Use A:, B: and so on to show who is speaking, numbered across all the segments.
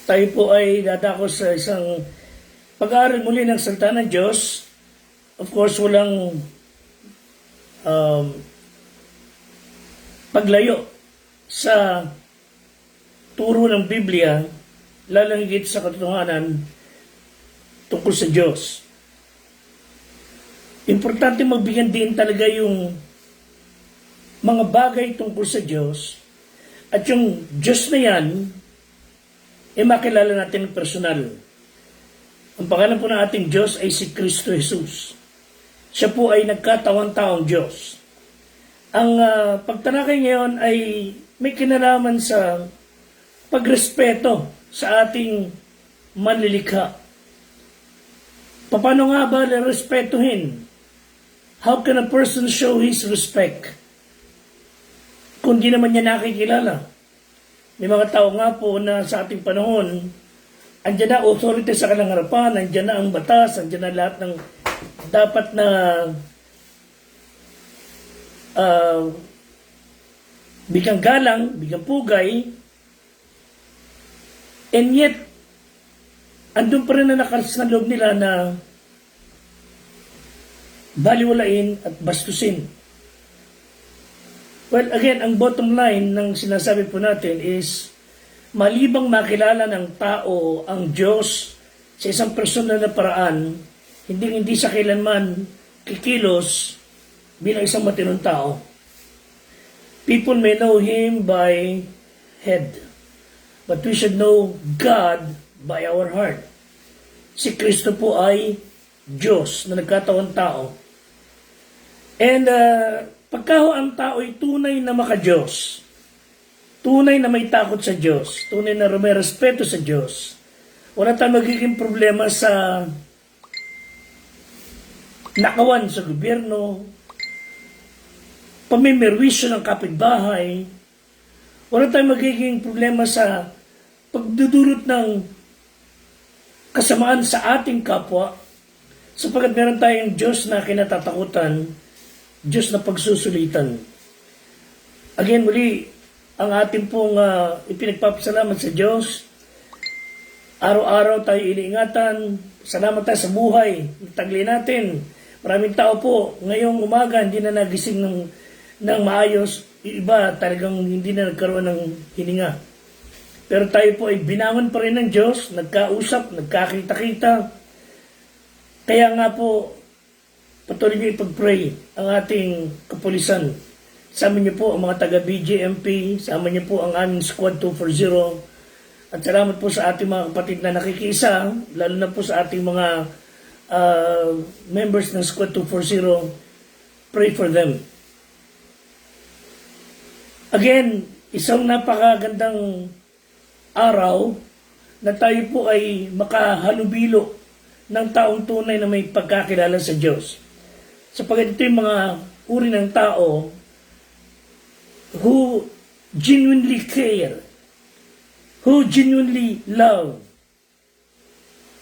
A: Tayo po ay dadako sa isang pag-aaral muli ng salita ng Diyos. Of course, walang paglayo sa turo ng Biblia, lalo higit sa katotohanan tungkol sa Diyos. Importante magbigyan din talaga yung mga bagay tungkol sa Diyos at yung Diyos na yan, makilala natin personal. Ang pangalan po ng ating Diyos ay si Kristo Jesus. Siya po ay nagkatawang-taong Diyos. Ang pagtanakay ngayon ay may kinalaman sa pagrespeto sa ating manlilikha. Paano nga ba respetuhin? How can a person show his respect kung di naman niya nakikilala? May mga tao nga po na sa ating panahon, andyan na authority sa kanilang harapan, andyan na ang batas, andyan na lahat ng dapat na bigang galang, bigang pugay, and yet, andun pa rin na nakaras na loob nila na baliwalain at bastusin. Well, again, ang bottom line ng sinasabi po natin is malibang makilala ng tao ang Diyos sa isang personal na paraan, hindi siya kailanman kikilos bilang isang matinong tao. People may know Him by head, but we should know God by our heart. Si Kristo po ay Diyos na nagkatawang tao. And pagka ang tao ay tunay na maka-Diyos, tunay na may takot sa Diyos, tunay na may respeto sa Diyos, wala tayong magiging problema sa nakawan sa gobyerno, pamimerwisyo ng kapitbahay, wala tayong magiging problema sa pagdudulot ng kasamaan sa ating kapwa, sapagkat meron tayong Diyos na kinatatakutan, Diyos na pagsusulitan. Again, muli, ang ating pong ipinagpapasalamat sa Diyos. Araw-araw tayo iniingatan. Salamat tayo sa buhay. Tagli natin. Maraming tao po, ngayong umaga, hindi na nagising ng maayos. Iba talagang hindi na nagkaroon ng hininga. Pero tayo po ay binangon pa rin ng Diyos, nagkausap, nagkakita-kita. Kaya nga po, patuloy niyo ipag-pray ang ating kapulisan. Sama niyo po ang mga taga-BJMP, sama niyo po ang aming Squad 240. At salamat po sa ating mga kapatid na nakikiisa, lalo na po sa ating mga members ng Squad 240. Pray for them. Again, isang napakagandang araw na tayo po ay makahalubilo ng taong tunay na may pagkakilala sa Diyos. Sapagkat ito yung mga uri ng tao who genuinely care, who genuinely love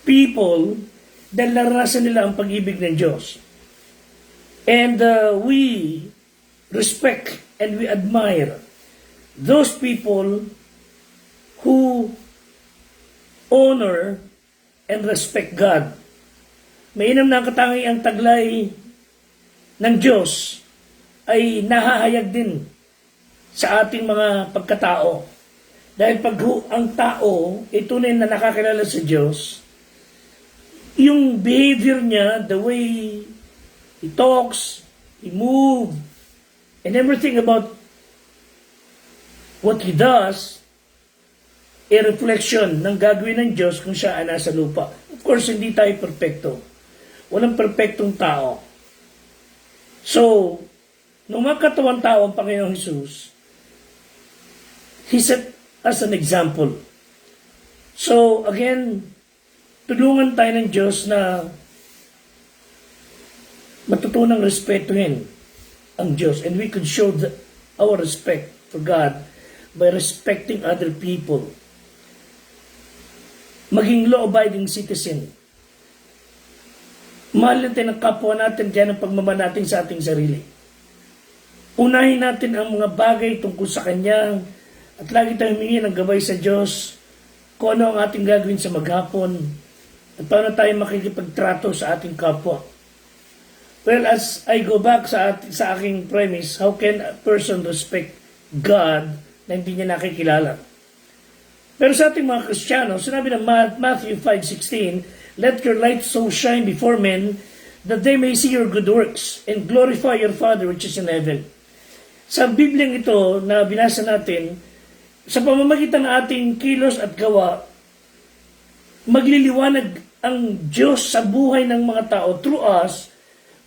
A: people dahil naranasan nila ang pag-ibig ng Diyos. And we respect and we admire those people who honor and respect God. Mainam na katangi ang taglay ng Diyos ay nahahayag din sa ating mga pagkatao. Dahil pag ang tao ay tunay na nakakilala sa Diyos, yung behavior niya, the way he talks, he moves, and everything about what he does, a reflection ng gagawin ng Diyos kung siya ay nasa lupa. Of course, hindi tayo perfecto. Walang perfectong tao. So, nung magkatawang tao ang Panginoong Jesus, He set us an example. So, again, tulungan tayo ng Diyos na matutunang respetuhin ang Diyos. And we could show our respect for God by respecting other people. Maging law-abiding citizen. Mahal natin ang kapwa natin dyan ang pagmamahal natin sa ating sarili. Unahin natin ang mga bagay tungkol sa Kanya at lagi tayong humingi ng gabay sa Diyos kung ano ang ating gagawin sa maghapon at paano tayo makikipagtrato sa ating kapwa. Well, as I go back sa aking premise, how can a person respect God na hindi niya nakikilala? Pero sa ating mga Kristiyano, sinabi ng Matthew 5:16, "Let your light so shine before men that they may see your good works and glorify your Father which is in heaven." Sa Bibliang ito na binasa natin, sa pamamagitan ng ating kilos at gawa, magliliwanag ang Diyos sa buhay ng mga tao through us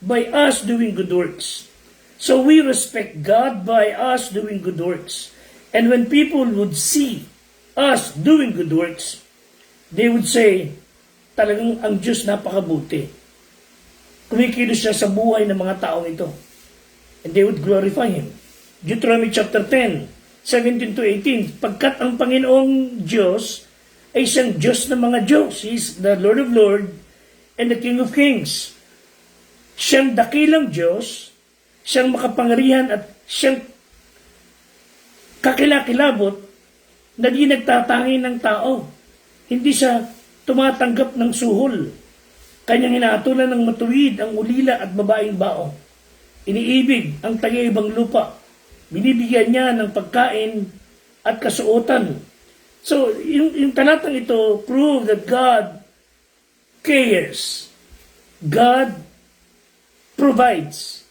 A: by us doing good works. So we respect God by us doing good works. And when people would see us doing good works, they would say, talagang ang Diyos napakabuti. Kumikilos siya sa buhay ng mga taong ito. And they would glorify Him. Deuteronomy chapter 10, 17 to 18, pagkat ang Panginoong Diyos ay siyang Diyos ng mga Diyos. He is the Lord of Lords and the King of Kings. Siyang dakilang Diyos, siyang makapangyarihan at siyang kakilakilabot na di nagtatangi ng tao. Hindi siya tumatanggap ng suhol. Kanyang inaatulan ng matuwid ang ulila at babaeng bao. Iniibig ang taga-ibang lupa. Binibigyan niya ng pagkain at kasuotan. So, yung talatang ito prove that God cares. God provides.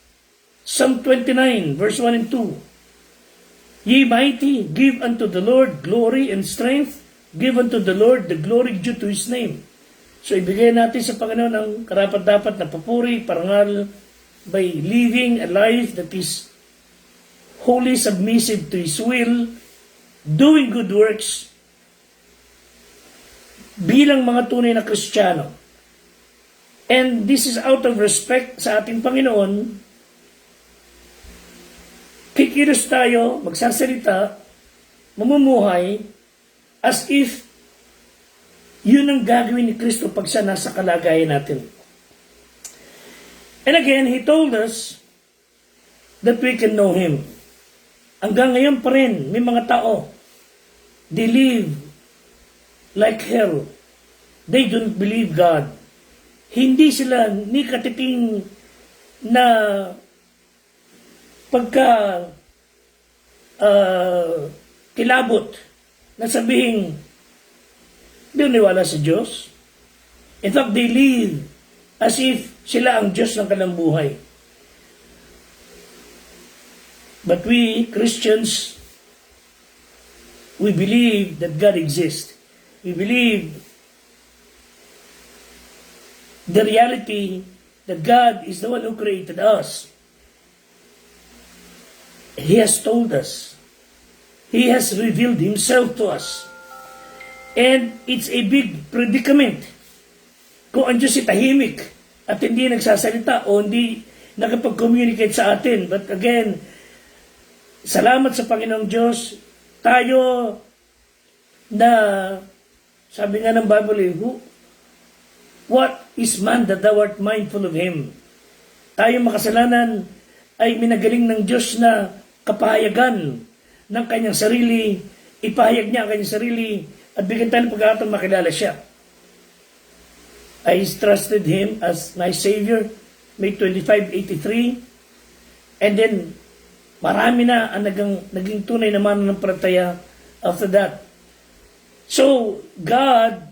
A: Psalm 29, verse 1 and 2. Ye mighty, give unto the Lord glory and strength. Give unto the Lord the glory due to His name. So, ibigay natin sa Panginoon ang karapat-dapat na papuri, parangal, by living a life that is wholly submissive to His will, doing good works, bilang mga tunay na Kristiyano. And this is out of respect sa ating Panginoon. Kikilos tayo, magsasalita, mamumuhay, as if yun ang gagawin ni Kristo pag siya nasa kalagayan natin. And again, He told us that we can know Him. Hanggang ngayon pa rin, may mga tao, they live like hell. They don't believe God. Hindi sila ni katiting na pagka kilabot na sabihin, di niwala sa Diyos. In fact, they live as if sila ang Diyos ng kanilang buhay. But we, Christians, we believe that God exists. We believe the reality that God is the one who created us. He has told us. He has revealed Himself to us. And it's a big predicament kung ang Diyos ay tahimik at hindi nagsasalita o hindi nakapag-communicate sa atin. But again, salamat sa Panginoong Diyos, tayo na, sabi nga ng Bible, what is man that thou art mindful of him? Tayo makasalanan ay minagaling ng Diyos na kapahayagan ng kanyang sarili, ipahayag niya ang kanyang sarili at bigyan tayo ng pagkakataon makilala siya. I trusted Him as my Savior, May 25, 83, and then marami na ang naging tunay na mananampalataya after that. So, God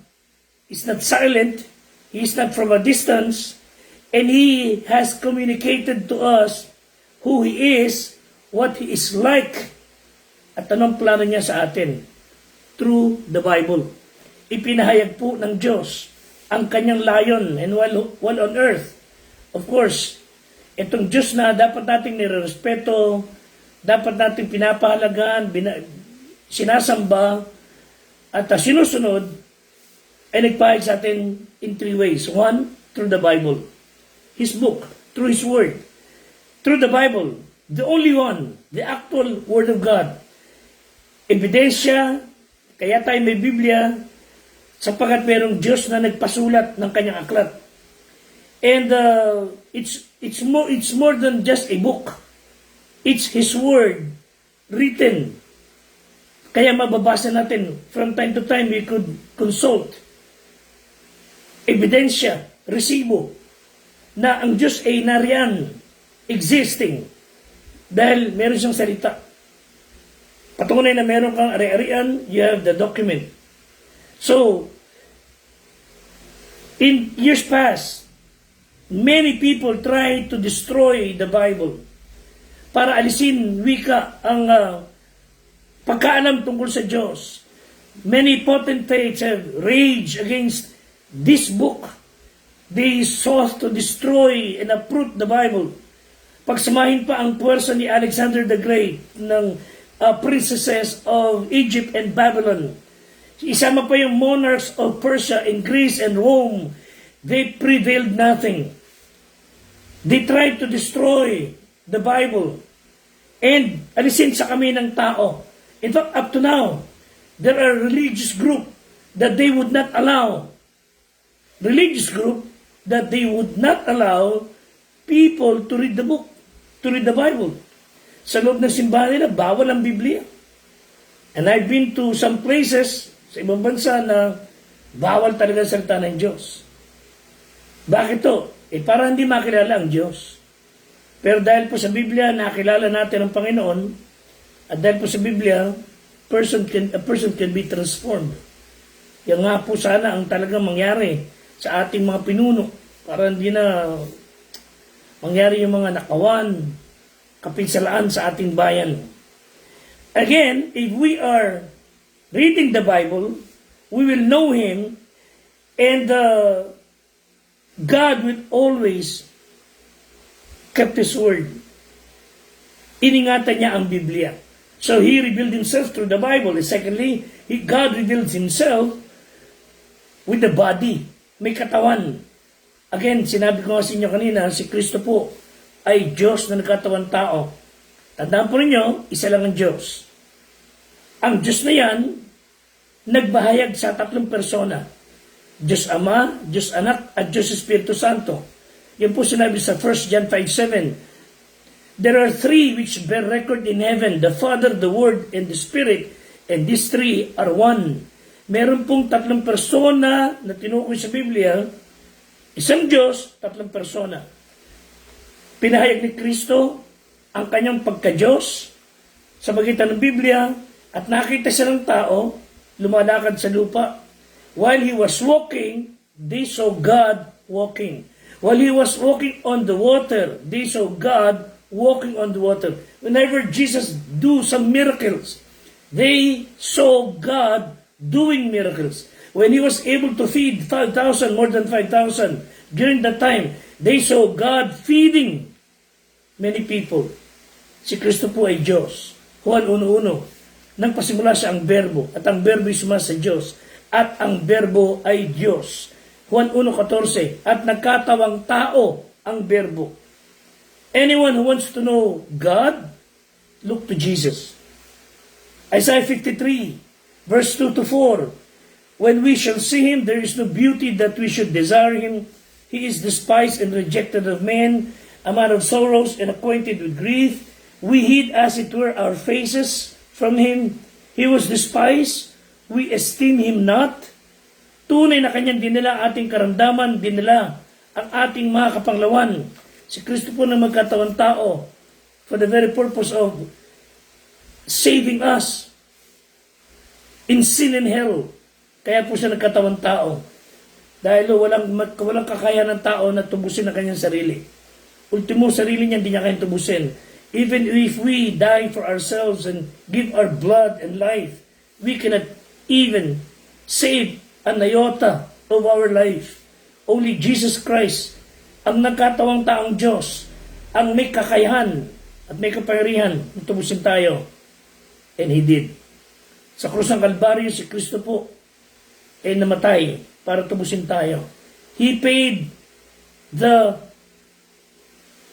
A: is not silent. He is not from a distance. And He has communicated to us who He is, what He is like, at anong plano niya sa atin through the Bible. Ipinahayag po ng Diyos ang kanyang layon and while on earth. Of course, itong Diyos na dapat nating nirerespeto, dapat nating pinapahalagaan, sinasamba, at sinusunod, ay nagpahayag sa atin in 3 ways. 1, through the Bible. His book, through His Word. Through the Bible, the only one, the actual Word of God. Ebidensya, kaya tayo may Biblia, sapagkat mayroong Diyos na nagpasulat ng kanyang aklat. And it's more than just a book. It's His Word written Kaya mababasa natin, from time to time, we could consult ebidensya, resibo, na ang Diyos ay nariyan, existing, dahil meron siyang salita. Patunay na meron kang ari-arian, you have the document. So, in years past, many people try to destroy the Bible para alisin wika ang pagkaalam tungkol sa Diyos. Many potentates have raged against this book. They sought to destroy and uproot the Bible. Pagsamahin pa ang puwersa ni Alexander the Great ng princesses of Egypt and Babylon. Isama pa yung monarchs of Persia and Greece and Rome. They prevailed nothing. They tried to destroy the Bible and alisin sa kami ng tao. In fact, up to now, there are religious group that they would not allow people to read the book, to read the Bible. Sa loob ng simbahan nila, bawal ang Biblia. And I've been to some places sa ibang bansa na bawal talaga salita ng Diyos. Bakit to? Para hindi makilala ang Diyos. Pero dahil po sa Biblia, nakilala natin ang Panginoon, at dahil po sa Biblia, a person can be transformed. Yan nga po sana ang talagang mangyari sa ating mga pinuno para hindi na mangyari yung mga nakawan, kapinsalaan sa ating bayan. Again, if we are reading the Bible, we will know Him, and God will always kept His word. Iningatan niya ang Biblia. So He revealed Himself through the Bible. And secondly, God revealed Himself with the body. May katawan. Again, sinabi ko nga sa inyo kanina, si Kristo po ay Diyos na nagkatawan tao. Tandaan po ninyo, isa lang ang Diyos. Ang Diyos na yan, nagbahayag sa tatlong persona. Diyos Ama, Diyos Anak, at Diyos Espiritu Santo. Yan po sinabi sa 1 John 5:7. There are three which bear record in heaven, the Father, the Word, and the Spirit, and these three are one. Meron pong tatlong persona na tinukoy sa Biblia, isang Diyos, tatlong persona. Pinahayag ni Kristo ang kanyang pagka-Diyos sa magitan ng Biblia at nakita siya ng tao lumalakad sa lupa. While He was walking, they saw God walking. While He was walking on the water, they saw God walking on the water. Whenever Jesus do some miracles, they saw God doing miracles. When He was able to feed 5,000, more than 5,000, during that time, they saw God feeding many people. Si Kristo po ay Diyos. Juan 1:1. Nang pasimula siya ang berbo, at ang berbo ay sumasa sa Diyos, at ang berbo ay Diyos. Juan 1:14. At nagkatawang tao ang berbo. Anyone who wants to know God, look to Jesus. Isaiah 53, verse 2-4. When we shall see Him, there is no beauty that we should desire Him. He is despised and rejected of men, a man of sorrows and acquainted with grief. We hid as it were our faces from Him. He was despised. We esteem Him not. Tunay na kanyang dinala ating karamdaman, dinala ang ating mga kapanglawan. Si Kristo po na magkatawang tao for the very purpose of saving us in sin and hell. Kaya po siya nagkatawang tao. Dahil walang kakayahan ng tao na tubusin ang kanyang sarili. Ultimo, sarili niya hindi niya kayang tubusin. Even if we die for ourselves and give our blood and life, we cannot even save an iota of our life. Only Jesus Christ, ang nagkatawang taong Diyos, ang may kakayahan at may kapangyarihan na tubusin tayo. And He did. Sa krus ng Kalbaryo, si Kristo po ay namatay para tubusin tayo. He paid the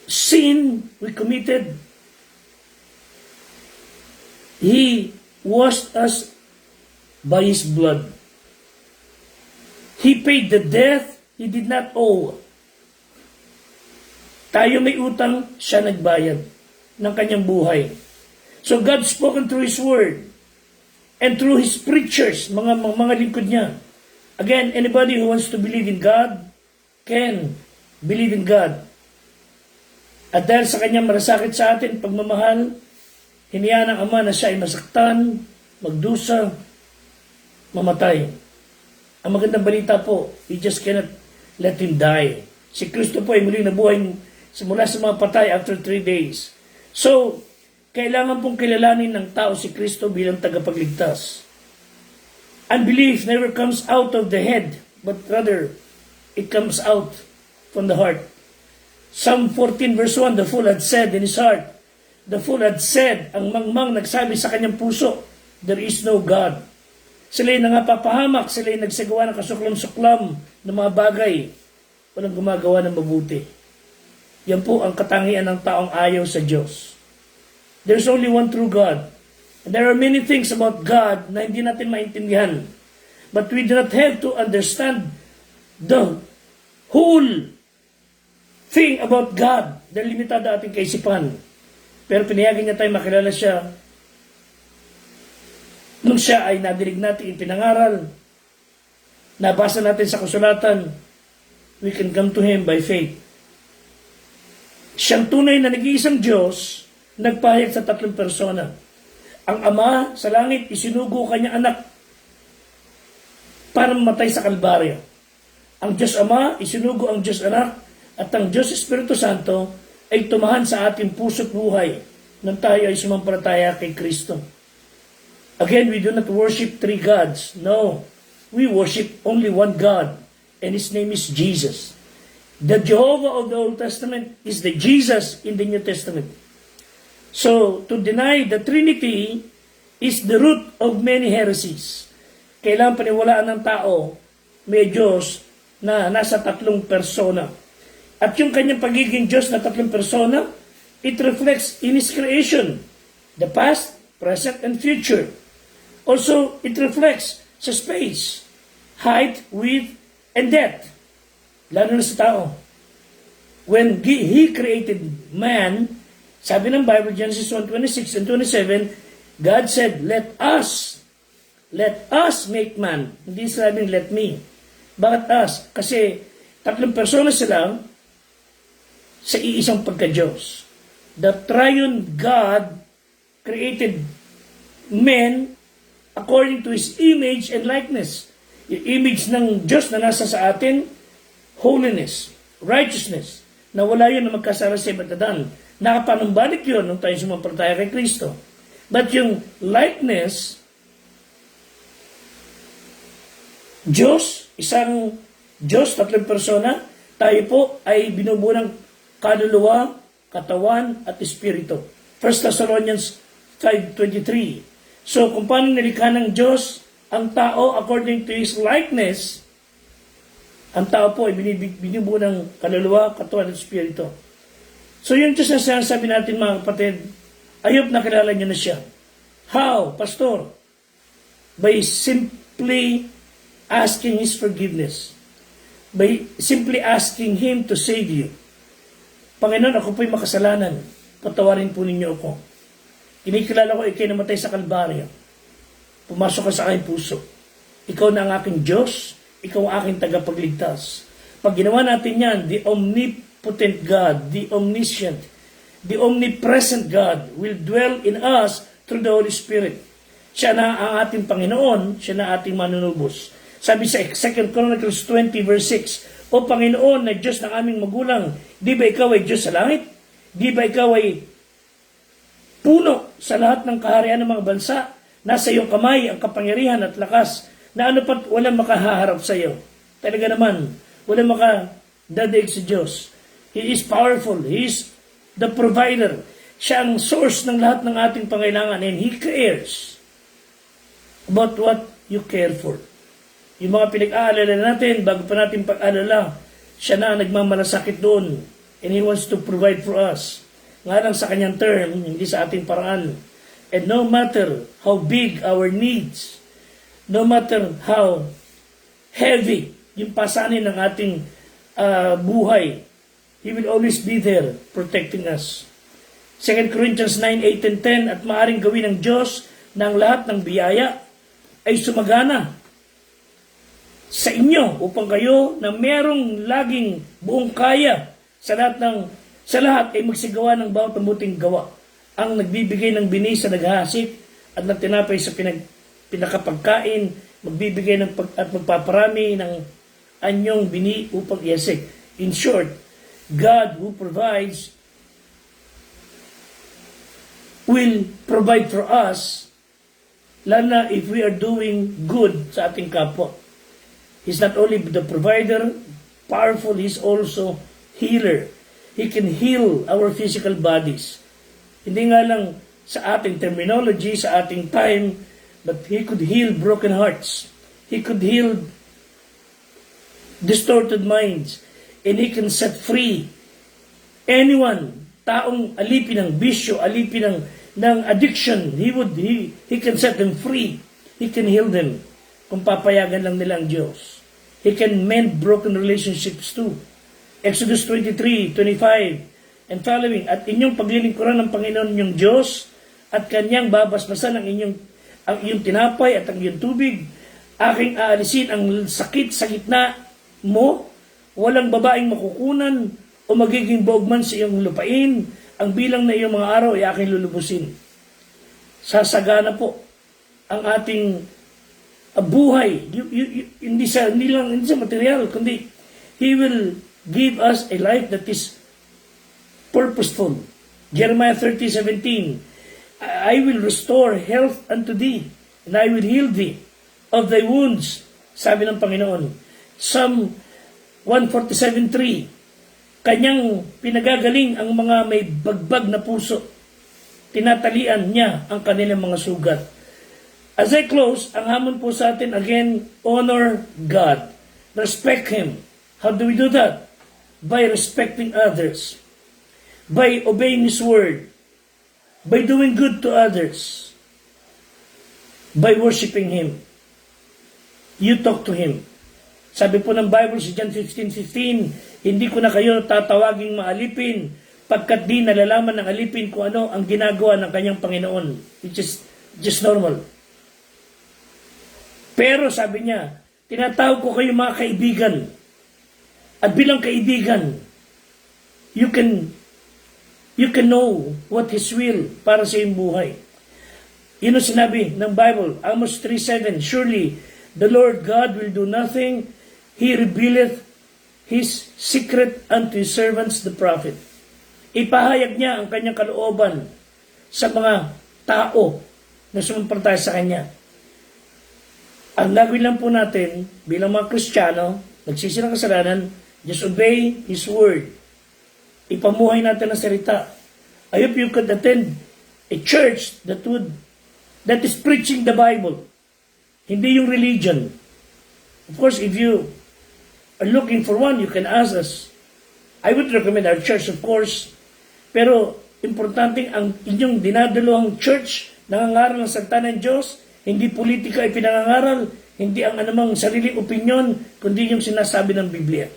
A: sin we committed. He washed us by His blood. He paid the death He did not owe. Tayo may utang, siya nagbayad ng kanyang buhay. So God spoken through His word. and through His preachers, mga lingkod niya. Again, anybody who wants to believe in God can believe in God. At dahil sa kanyang malasakit sa atin, pagmamahal, hinayaan ng Ama na siya ay masaktan, magdusa, mamatay. Ang magandang balita po, we just cannot let Him die. Si Kristo po ay muling nabuhay mula sa mga patay after 3 days. So, kailangan pong kilalanin ng tao si Kristo bilang tagapagligtas. Unbelief never comes out of the head, but rather, it comes out from the heart. Psalm 14 verse 1, the fool had said in his heart, the fool had said, ang mangmang nagsabi sa kanyang puso, there is no God. Sila'y nangapapahamak, sila'y nagsagawa ng kasuklam-suklam ng mga bagay, walang gumagawa ng mabuti. Yan po ang katangian ng taong ayaw sa Diyos. There's only one true God. And there are many things about God na hindi natin maintindihan. But we do not have to understand the whole thing about God. Dahil limitado ating kaisipan. Pero pinayagan niya tayo makilala siya nung siya ay nadinig natin ipinangaral, nabasa natin sa kasulatan, we can come to Him by faith. Siyang tunay na nag-iisang Diyos, nagpahayag sa 3 persona. Ang Ama sa langit, isinugo kanyang anak para mamatay sa Kalbaryo. Ang Diyos Ama, isinugo ang Diyos Anak, at ang Diyos Espiritu Santo ay tumahan sa ating puso't buhay nang tayo ay sumampalataya kay Kristo. Again, we do not worship 3 gods. No, we worship only one God, and His name is Jesus. The Jehovah of the Old Testament is the Jesus in the New Testament. So, to deny the Trinity is the root of many heresies. Kailangan paniwalaan ng tao, may Diyos na nasa 3 persona. At yung kanyang pagiging Diyos na 3 persona, it reflects in His creation, the past, present, and future. Also, it reflects sa space, height, width, and depth. Lalo na sa tao. When He created man, sabi ng Bible, Genesis 1:26 and 27, God said, let us make man. Hindi sabing let me. Bakit us? Kasi 3 persona sila sa iisang pagka-Diyos. The triune God created men according to His image and likeness. Yung image ng Diyos na nasa sa atin, holiness, righteousness, na wala yun na magkasara sa iba't adan. Nakapanumbalik yun nung tayo sumampalataya kay Kristo. But yung likeness, Diyos, isang Diyos, 3 persona, tayo po ay binubuo ng kaluluwa, katawan, at espiritu. 1 Thessalonians 5:23. So, kung paano nilikha ng Diyos ang tao according to His likeness, ang tao po ay binubuo ng kaluluwa, katawan, at espiritu. So, yung Diyos na sinasabi natin, mga kapatid, I hope nakilala niyo na siya. How, Pastor? By simply asking His forgiveness. By simply asking Him to save you. Panginoon, ako po'y makasalanan. Patawarin po ninyo ako. Kinikilala ko, ikay namatay sa Kalbaryo. Pumasok ka sa aking puso. Ikaw na ang aking Diyos. Ikaw ang aking tagapagligtas. Pag ginawa natin yan, the omnipotent God, the omniscient, the omnipresent God will dwell in us through the Holy Spirit. Siya na ang ating Panginoon, siya na ating manunubos. Sabi sa 2 Chronicles 20 verse 6, O Panginoon na Diyos ng aming magulang, di ba ikaw ay Diyos sa langit? Di ba ikaw ay puno sa lahat ng kaharian ng mga bansa? Nasa iyong kamay ang kapangyarihan at lakas na ano pat walang makahaharap sa iyo. Talaga naman, walang makadadaig sa Diyos. He is powerful. He is the provider. Siya ang source ng lahat ng ating pangailangan, and He cares about what you care for. Yung mga pinag-aalala natin, bago pa natin pag-alala, siya na ang nagmamalasakit doon, and He wants to provide for us. Nga lang sa kanyang term, hindi sa ating paraan. And no matter how big our needs, no matter how heavy yung pasanin ng ating buhay, He will always be there protecting us. 2 Corinthians 9:8 and 10, at maaring gawin ng Diyos ng lahat ng biyaya ay sumagana sa inyo upang kayo na merong laging buong kaya sa lahat ay magsigawa ng bawat mabuting gawa. Ang nagbibigay ng bini sa naghahasik at ng tinapay sa pinakapagkain, magbibigay at magpaparami ng anyong bini upang iasik. In short, God who provides will provide for us, lalo na if we are doing good sa ating kapwa. He's not only the provider, powerful, He's also healer. He can heal our physical bodies. Hindi nga lang sa ating terminology, sa ating time, but He could heal broken hearts. He could heal distorted minds. And He can set free anyone, taong alipin ng bisyo, alipin ng addiction. He can set them free. He can heal them kung papayagan lang nila ang Diyos. He can mend broken relationships too. Exodus 23:25 and following, at inyong paglilingkuran ng Panginoon inyong Diyos at kanyang babasbasan ang inyong tinapay at ang iyong tubig. Aking aalisin ang sakit sa gitna mo. Walang babaeng makukunan o magiging bogman sa iyong lupain. Ang bilang na iyong mga araw ay aking lulubusin. Sasagana po ang ating buhay. Hindi sa material, kundi He will give us a life that is purposeful. Jeremiah 30:17, I will restore health unto thee, and I will heal thee of thy wounds, sabi ng Panginoon. Psalm 147:3, kanyang pinagagaling ang mga may bagbag na puso. Tinatalian niya ang kanilang mga sugat. As I close, ang hamon po sa atin, again, honor God. Respect Him. How do we do that? By respecting others. By obeying His word. By doing good to others. By worshiping Him. You talk to Him. Sabi po ng Bible sa John 15:15, hindi ko na kayo tatawaging maalipin pagkat di nalalaman ng alipin kung ano ang ginagawa ng kanyang Panginoon. Which is just normal. Pero sabi niya, tinatawag ko kayo mga kaibigan. At bilang kaibigan, you can know what His will para sa iyong buhay. Yun ang sinabi ng Bible, Amos 3:7, surely the Lord God will do nothing. He revealeth His secret unto His servants the prophet. Ipahayag niya ang kanyang kalooban sa mga tao na sumumpalaya sa Kanya. Ang gagawin lang po natin bilang mga Kristiyano, nagsisi ng kasalanan, just obey His word. Ipamuhay natin ang salita. I hope you could attend a church that is preaching the Bible. Hindi yung religion. Of course, if you are looking for one, you can ask us. I would recommend our church, of course. Pero, importante ang inyong dinadaluhang church, nangangaral ng salita ng Diyos, hindi politika ay pinangangaral, hindi ang anumang sariling opinyon, kundi yung sinasabi ng Biblia.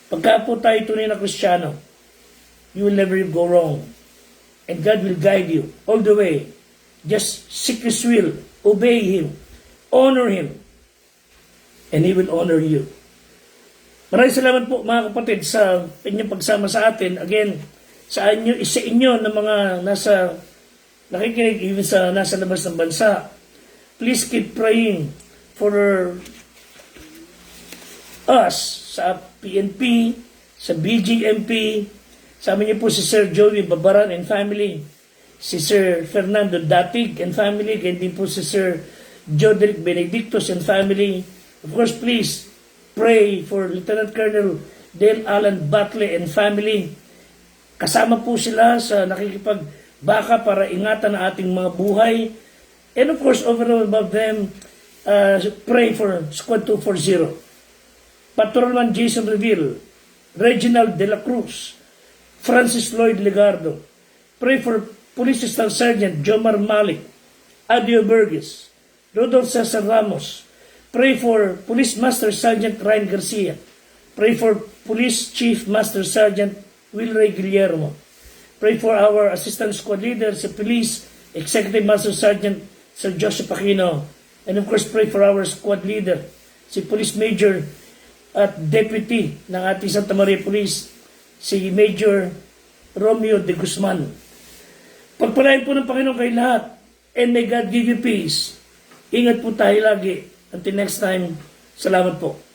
A: Pagka po tayo tunay na Kristiyano, you will never go wrong. And God will guide you all the way. Just seek His will, obey Him, honor Him, and He will honor you. Maraming salamat po mga kapatid sa inyong pagsama sa atin. Again, sa inyo na mga nakikinig even sa nasa labas ng bansa. Please keep praying for us sa PNP, sa BGMP. Sabi niyo po si Sir Joey Babaran and family, si Sir Fernando Datig and family, ganyan din po si Sir Joderick Benedictus and family. Of course, please pray for Lieutenant Colonel Dale Allen Batle and family. Kasama po sila sa nakikipagbaka para ingatan ang ating mga buhay. And of course, overall above them, pray for Squad 240. Patrolman Jason Reville, Reginald De La Cruz, Francis Lloyd Legardo. Pray for Police Staff Sergeant Jomar Malik, Adio Burgess, Rodolfo Cesar Ramos. Pray for Police Master Sergeant Ryan Garcia. Pray for Police Chief Master Sergeant Wilray Guillermo. Pray for our Assistant Squad Leader sa Police Executive Master Sergeant Sir Joseph Aquino And of course, pray for our squad leader, si Police Major at Deputy ng ating Santa Maria Police, si Major Romeo de Guzman. Pagpalain po ng Panginoon kayo lahat, and may God give you peace. Ingat po tayo lagi. Until next time, salamat po.